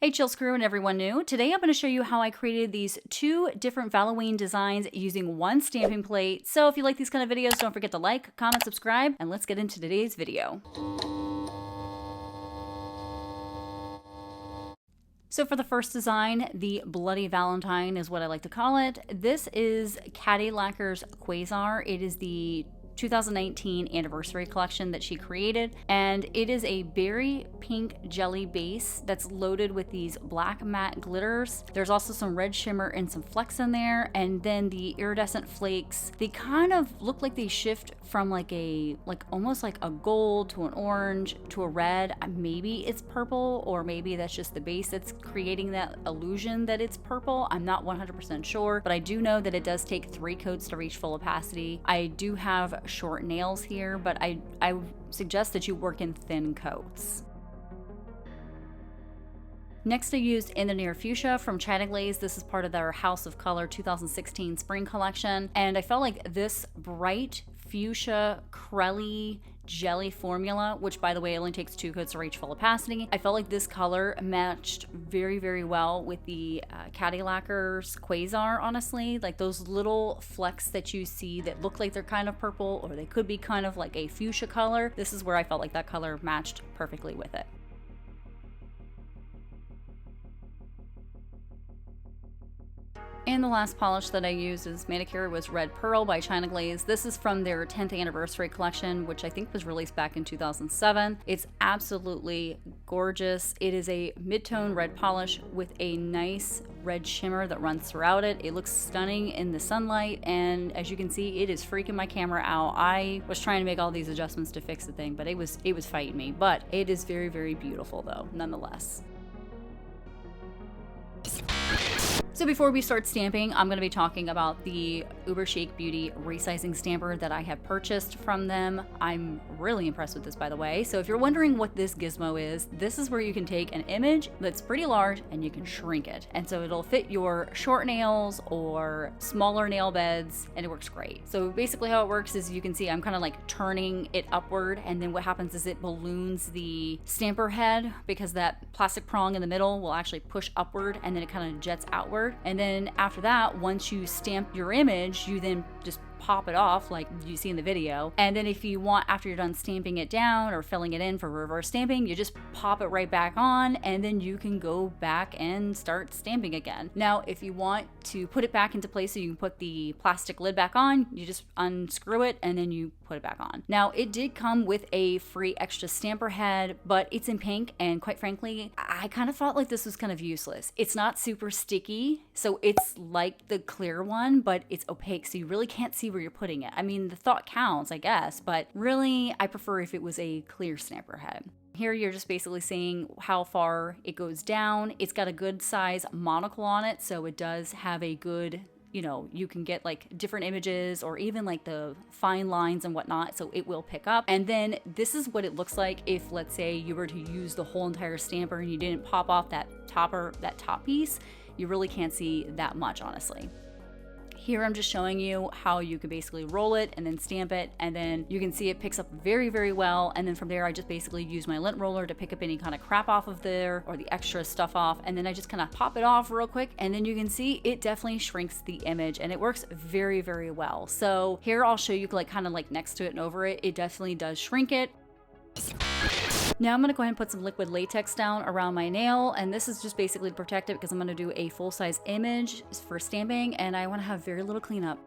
Hey Chills crew and everyone new. Today I'm going to show you how I created these two different Valloween designs using one stamping plate. So if you like these kind of videos, don't forget to like, comment, subscribe, and let's get into today's video. So for the first design, the Bloody Valentine is what I like to call it. This is Cadillacquer's Quasar. It is the 2019 anniversary collection that she created, and it is a berry pink jelly base that's loaded with these black matte glitters. There's also some red shimmer and some flecks in there, and then the iridescent flakes. They kind of look like they shift from almost like a gold to an orange to a red. Maybe it's purple, or maybe that's just the base that's creating that illusion that it's purple. I'm not 100% sure, but I do know that it does take 3 coats to reach full opacity. I do have short nails here, but I suggest that you work in thin coats. Next, I used In the Near Fuchsia from Glaze. This is part of their House of Color 2016 spring collection, and I felt like this bright fuchsia 𝗏𝗏 jelly formula, which by the way only takes 2 coats to reach full opacity. I felt like this color matched very, very well with the Cadillacquer's Quasar, honestly. Like those little flecks that you see that look like they're kind of purple, or they could be kind of like a fuchsia color. This is where I felt like that color matched perfectly with it. And the last polish that I used as manicure was Red Pearl by China Glaze. This is from their 10th anniversary collection, which I think was released back in 2007. It's absolutely gorgeous. It is a mid-tone red polish with a nice red shimmer that runs throughout it. It looks stunning in the sunlight, and as you can see, it is freaking my camera out. I was trying to make all these adjustments to fix the thing, but it was fighting me. But it is very, very beautiful though, nonetheless. So before we start stamping, I'm going to be talking about the 𝗬𝘃 Beauty resizing stamper that I have purchased from them. I'm really impressed with this, by the way. So if you're wondering what this gizmo is, this is where you can take an image that's pretty large and you can shrink it. And so it'll fit your short nails or smaller nail beds, and it works great. So basically how it works is, you can see I'm kind of like turning it upward, and then what happens is it balloons the stamper head, because that plastic prong in the middle will actually push upward, and then it kind of jets outward. And then after that, once you stamp your image, you then just pop it off like you see in the video. And then if you want, after you're done stamping it down or filling it in for reverse stamping, you just pop it right back on, and then you can go back and start stamping again. Now, if you want to put it back into place so you can put the plastic lid back on, you just unscrew it and then you put it back on. Now, it did come with a free extra stamper head, but it's in pink, and quite frankly, I kind of felt like this was kind of useless. It's not super sticky, so it's like the clear one, but it's opaque, so you really can't see where you're putting it. I mean, the thought counts, I guess, but really, I prefer if it was a clear stamper head. Here you're just basically seeing how far it goes down. It's got a good size monocle on it, so it does have a good, you can get like different images or even like the fine lines and whatnot, so it will pick up. And then this is what it looks like if, let's say, you were to use the whole entire stamper and you didn't pop off that top piece. You really can't see that much, honestly. Here I'm just showing you how you can basically roll it and then stamp it, and then you can see it picks up very, very well. And then from there, I just basically use my lint roller to pick up any kind of crap off of there or the extra stuff off, and then I just kind of pop it off real quick, and then you can see it definitely shrinks the image, and it works very, very well. So here I'll show you kind of like next to it and over it. It definitely does shrink it. Now I'm going to go ahead and put some liquid latex down around my nail, and this is just basically to protect it because I'm going to do a full-size image for stamping, and I want to have very little cleanup.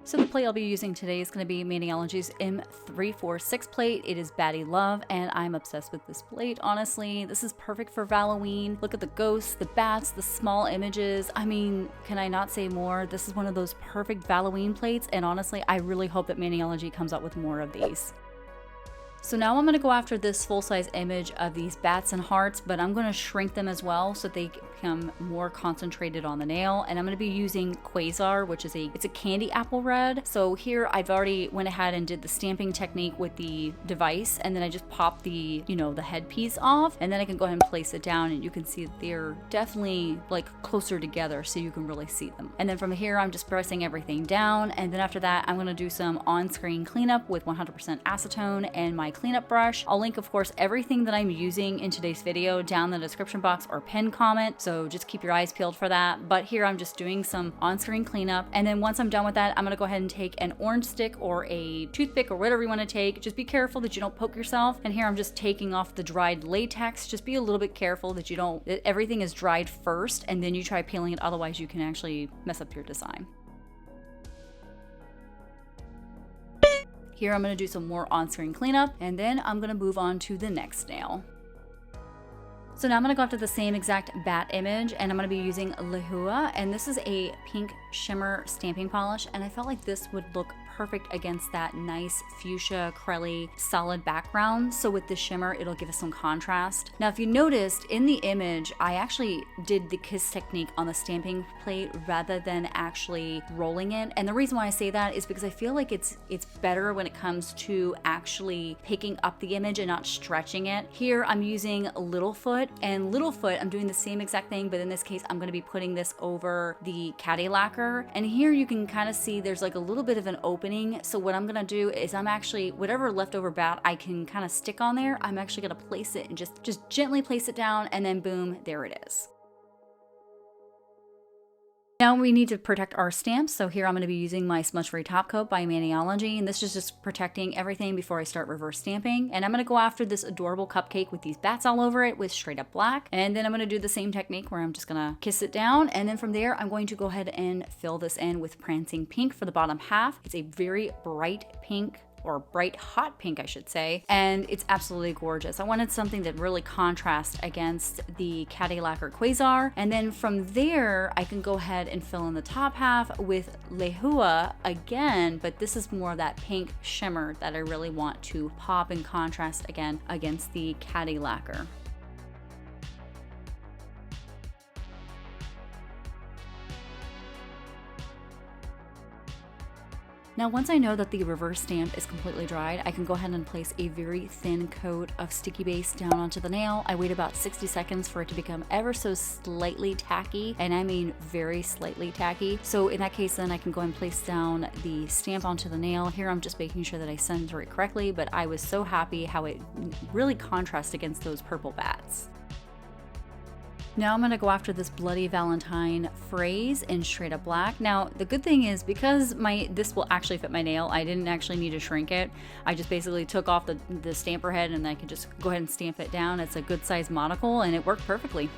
So the plate I'll be using today is going to be Maniology's M346 plate. It is Baddie Love, and I'm obsessed with this plate, honestly. This is perfect for Valloween. Look at the ghosts, the bats, the small images. I mean, can I not say more? This is one of those perfect Valloween plates, and honestly, I really hope that Maniology comes out with more of these. So now I'm going to go after this full-size image of these bats and hearts, but I'm going to shrink them as well so they become more concentrated on the nail. And I'm going to be using Quasar, which is it's a candy apple red. So here I've already went ahead and did the stamping technique with the device, and then I just pop the, the headpiece off, and then I can go ahead and place it down, and you can see that they're definitely like closer together so you can really see them. And then from here, I'm just pressing everything down, and then after that, I'm going to do some on-screen cleanup with 100% acetone and my cleanup brush. I'll link, of course, everything that I'm using in today's video down in the description box or pinned comment, so just keep your eyes peeled for that. But here I'm just doing some on-screen cleanup, and then once I'm done with that, I'm gonna go ahead and take an orange stick or a toothpick or whatever you want to take. Just be careful that you don't poke yourself. And here I'm just taking off the dried latex. Just be a little bit careful that that everything is dried first and then you try peeling it, otherwise you can actually mess up your design. Here I'm going to do some more on-screen cleanup, and then I'm going to move on to the next nail. So now I'm going to go after the same exact bat image, and I'm going to be using 𝘿𝙊𝙒, and this is a pink shimmer stamping polish, and I felt like this would look perfect against that nice fuchsia 𝗏𝗏 solid background. So with the shimmer, it'll give us some contrast. Now, if you noticed in the image, I actually did the kiss technique on the stamping plate rather than actually rolling it. And the reason why I say that is because I feel like it's better when it comes to actually picking up the image and not stretching it. Here I'm using 𝘿𝐿𝐹, and 𝘿𝐿𝐹, I'm doing the same exact thing, but in this case, I'm going to be putting this over the Cadillacquer. And here you can kind of see there's like a little bit of an opening. So what I'm gonna do is I'm actually, whatever leftover bat I can kind of stick on there, I'm actually gonna place it and just gently place it down, and then boom, there it is. Now we need to protect our stamps, so here I'm going to be using my smudge-free top coat by 𝘂𝗧𝗔𝗊𝗋, and this is just protecting everything before I start reverse stamping. And I'm going to go after this adorable cupcake with these bats all over it with straight up black, and then I'm going to do the same technique where I'm just going to kiss it down, and then from there I'm going to go ahead and fill this in with prancing pink for the bottom half. It's a very bright pink, or bright hot pink I should say, and it's absolutely gorgeous. I wanted something that really contrasts against the Cadillacquer Quasar, and then from there I can go ahead and fill in the top half with 𝘿𝙁 again, but this is more of that pink shimmer that I really want to pop and contrast again against the Cadillacquer. Now, once I know that the reverse stamp is completely dried, I can go ahead and place a very thin coat of sticky base down onto the nail. I wait about 60 seconds for it to become ever so slightly tacky, and I mean very slightly tacky. So in that case, then I can go and place down the stamp onto the nail. Here I'm just making sure that I center it correctly, but I was so happy how it really contrasts against those purple bats. Now I'm going to go after this Bloody Valentine phrase in straight up black. Now the good thing is, because this will actually fit my nail, I didn't actually need to shrink it. I just basically took off the stamper head and I can just go ahead and stamp it down. It's a good size monocle and it worked perfectly.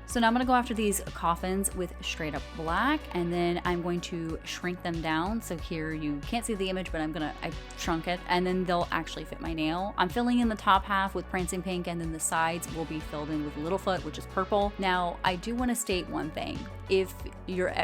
So now I'm going to go after these coffins with straight up black, and then I'm going to shrink them down. So here you can't see the image, but I shrunk it, and then they'll actually fit my nail. I'm filling in the top half with prancing pink, and then the sides will be filled in with 𝘿𝐿𝐹, which is purple. Now I do want to state one thing. If you're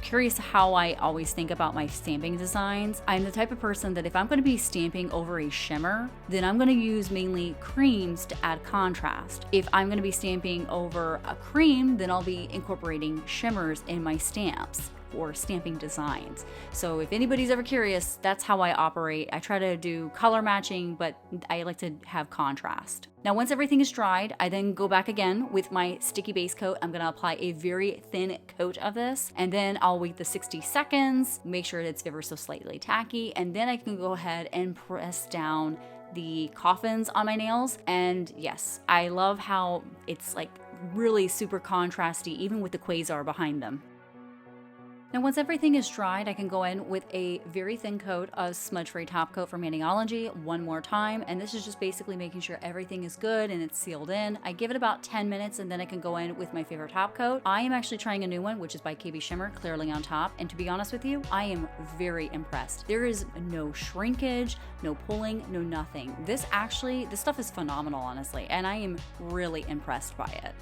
curious how I always think about my stamping designs, I'm the type of person that if I'm going to be stamping over a shimmer, then I'm going to use mainly creams to add contrast. If I'm going to be stamping over a cream, then I'll be incorporating shimmers in my stamps or stamping designs. So if anybody's ever curious, that's how I operate. I try to do color matching, but I like to have contrast. Now once everything is dried, I then go back again with my sticky base coat. I'm gonna apply a very thin coat of this, and then I'll wait the 60 seconds, make sure it's ever so slightly tacky, and then I can go ahead and press down the coffins on my nails. And yes, I love how it's like really super contrasty, even with the quasar behind them. Now once everything is dried, I can go in with a very thin coat of smudge-free top coat from 𝘂𝗧𝗔𝗊𝗋 one more time, and this is just basically making sure everything is good and it's sealed in. I give it about 10 minutes and then I can go in with my favorite top coat. I am actually trying a new one, which is by 𝘂𝗵𝗄 Shimmer, clearly on top, and to be honest with you, I am very impressed. There is no shrinkage, no pulling, no nothing. This stuff is phenomenal, honestly, and I am really impressed by it.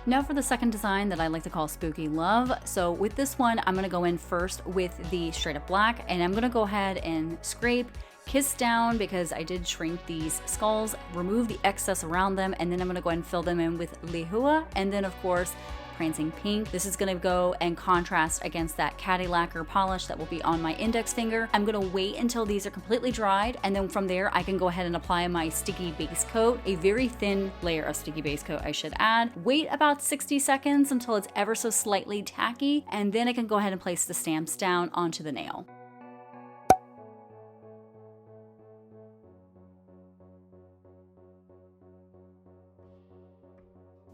Now for the second design that I like to call Spooky Love. So with this one, I'm going to go in first with the straight up black, and I'm going to go ahead and scrape, kiss down, because I did shrink these skulls, remove the excess around them, and then I'm going to go ahead and fill them in with 𝘿𝙁𝗒, and then of course prancing pink. This is going to go and contrast against that Cadillacquer polish that will be on my index finger. I'm going to wait until these are completely dried, and then from there I can go ahead and apply my sticky base coat, a very thin layer of sticky base coat I should add. Wait about 60 seconds until it's ever so slightly tacky, and then I can go ahead and place the stamps down onto the nail.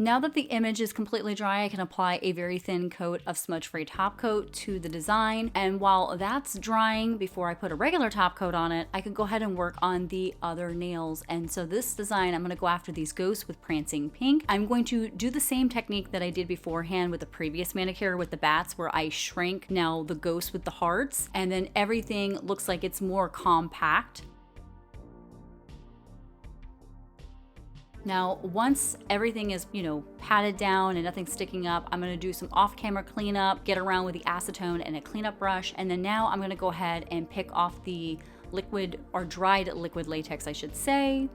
Now that the image is completely dry, I can apply a very thin coat of smudge-free top coat to the design. And while that's drying, before I put a regular top coat on it, I can go ahead and work on the other nails. And so this design, I'm going to go after these ghosts with prancing pink. I'm going to do the same technique that I did beforehand with the previous manicure with the bats, where I shrink now the ghosts with the hearts, and then everything looks like it's more compact. Now, once everything is, patted down and nothing's sticking up, I'm going to do some off-camera cleanup, get around with the acetone and a cleanup brush, and then now I'm going to go ahead and pick off the liquid or dried liquid latex, I should say.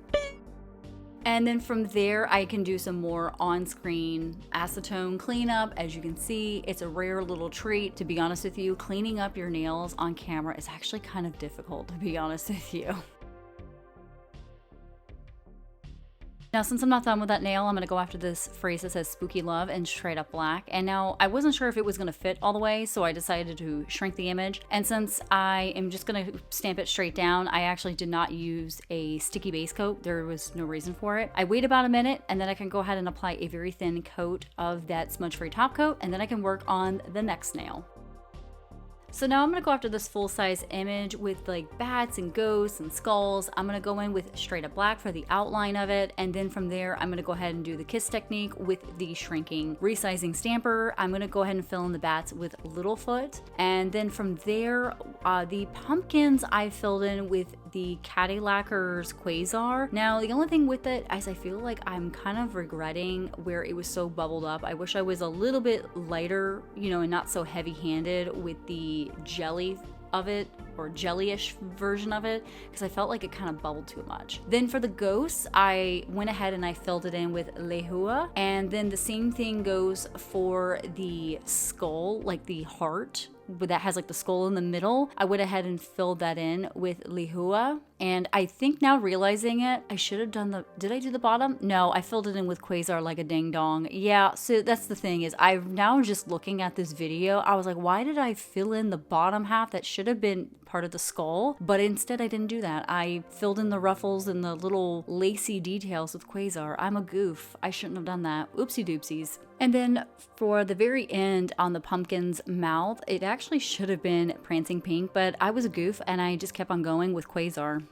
And then from there, I can do some more on-screen acetone cleanup. As you can see, it's a rare little treat. To be honest with you, cleaning up your nails on camera is actually kind of difficult, to be honest with you. Now, since I'm not done with that nail, I'm going to go after this phrase that says Spooky Love in straight up black. And now I wasn't sure if it was going to fit all the way, so I decided to shrink the image. And since I am just going to stamp it straight down, I actually did not use a sticky base coat. There was no reason for it. I wait about a minute, and then I can go ahead and apply a very thin coat of that smudge-free top coat, and then I can work on the next nail. So now I'm going to go after this full-size image with like bats and ghosts and skulls. I'm going to go in with straight up black for the outline of it, and then from there I'm going to go ahead and do the kiss technique with the shrinking resizing stamper. I'm going to go ahead and fill in the bats with Littlefoot, and then from there the pumpkins I filled in with the Cadillacquer's Quasar. Now the only thing with it is I feel like I'm kind of regretting where it was so bubbled up. I wish I was a little bit lighter, and not so heavy-handed with the jelly of it, or jelly-ish version of it, because I felt like it kind of bubbled too much. Then for the ghosts, I went ahead and I filled it in with 𝘂𝙁, and then the same thing goes for the skull, like the heart that has like the skull in the middle. I went ahead and filled that in with 𝘂𝙁, and I think now realizing it, I should have done did I do the bottom? No, I filled it in with Quasar like a ding dong. Yeah, so that's the thing, is I'm now just looking at this video, I was like, why did I fill in the bottom half? That should have been part of the skull, but instead I didn't do that. I filled in the ruffles and the little lacy details with Quasar. I'm a goof. I shouldn't have done that. Oopsie doopsies. And then for the very end on the pumpkin's mouth, it actually should have been prancing pink, but I was a goof and I just kept on going with Quasar.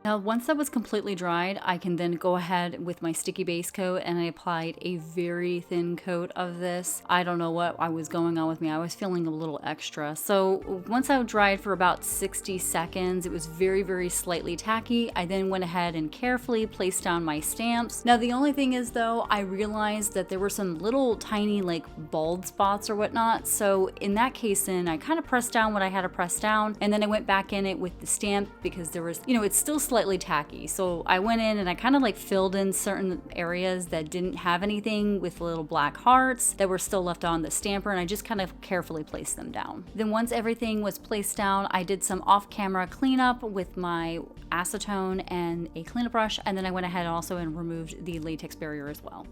Now, once that was completely dried, I can then go ahead with my sticky base coat, and I applied a very thin coat of this. I don't know what I was going on with me. I was feeling a little extra. So once I dried for about 60 seconds, it was very, very slightly tacky. I then went ahead and carefully placed down my stamps. Now, the only thing is though, I realized that there were some little tiny like bald spots or whatnot. So in that case, then I kind of pressed down what I had to press down, and then I went back in it with the stamp because there was, it's still slightly tacky. So I went in and I kind of like filled in certain areas that didn't have anything with little black hearts that were still left on the stamper, and I just kind of carefully placed them down. Then once everything was placed down, I did some off-camera cleanup with my acetone and a cleanup brush, and then I went ahead also and removed the latex barrier as well.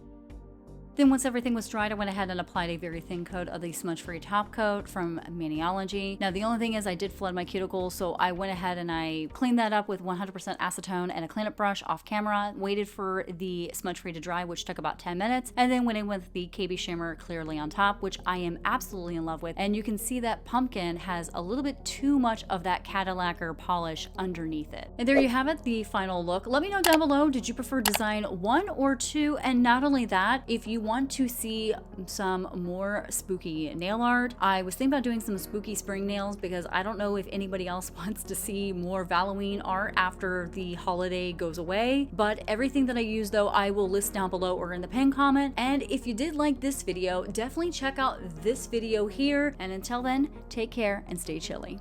Then once everything was dried, I went ahead and applied a very thin coat of the smudge-free top coat from Maniology. Now the only thing is I did flood my cuticles, so I went ahead and I cleaned that up with 100% acetone and a cleanup brush off camera, waited for the smudge-free to dry, which took about 10 minutes, and then went in with the KB Shimmer clearly on top, which I am absolutely in love with. And you can see that pumpkin has a little bit too much of that Cadillacquer polish underneath it. And there you have it, the final look. Let me know down below, did you prefer design 1 or 2? And not only that, if you want to see some more spooky nail art, I was thinking about doing some spooky spring nails because I don't know if anybody else wants to see more Valloween art after the holiday goes away, but everything that I use though I will list down below or in the pinned comment. And if you did like this video, definitely check out this video here, and until then, take care and stay chilly.